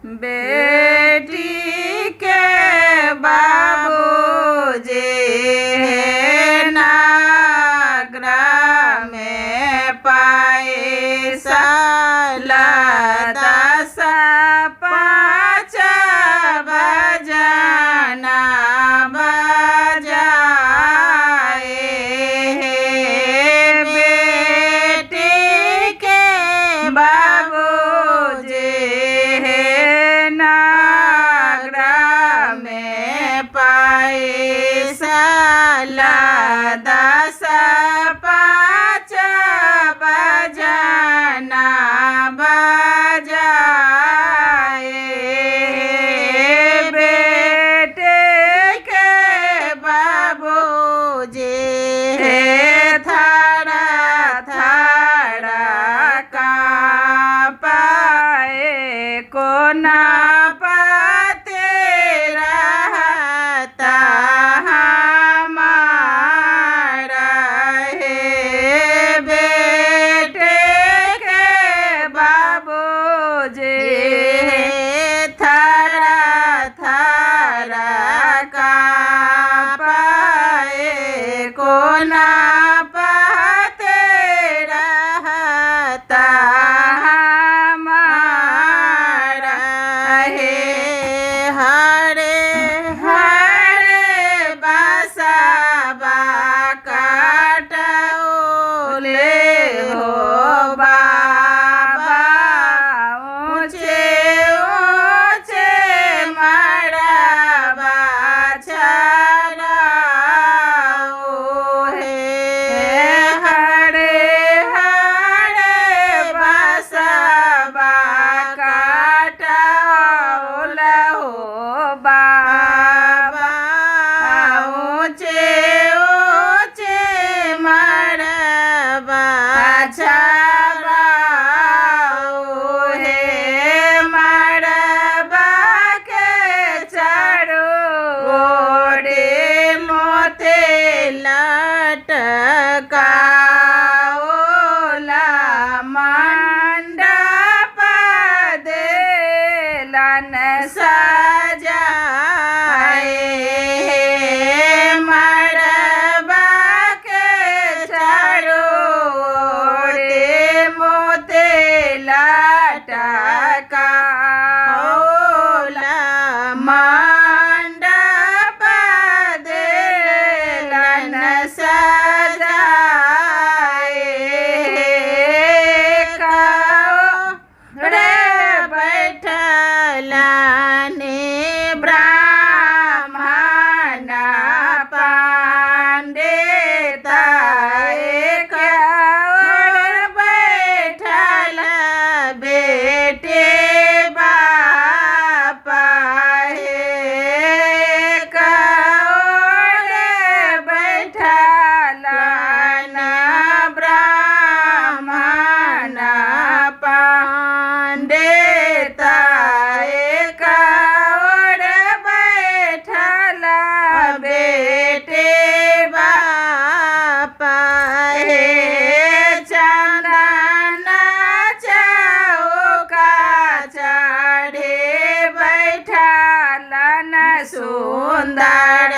बेटी के बाबूजी नागरा में पैसा दस पाँच बजना बजाए बेटी के बाबूजी नागरा में पैसा दस पाँच बजना बजाए बेटे के बाबूजी थड़ा थड़ा कांपाए कोना पाते रहता हमारा है बेटे के बाबूजी थड़ा थड़ा कांपाए कोना पाते रहता हमारा है हरे हरे बसवा काटोले हो बाबा ऊँचे ऊँचे मरवा चढ़ाओ है हरे हरे बसवा काटोले हो बाबा ऊँचे ऊँचे मरवा चढ़ाओ है मरवा के चारों ओरे मोते लटकाओला मंडप देलन सजाए मरवा के चारों ओरे मोते लटकाओला मंडप देलन सजाए रे बैठलाने ब्राह्मण पंडित एक और बैठल बेटे बापा एक और बैठल ब्राह्मण पंडित एक और बैठल बेटे बापा चंदन चौका चढ़े बैठलन सुंदर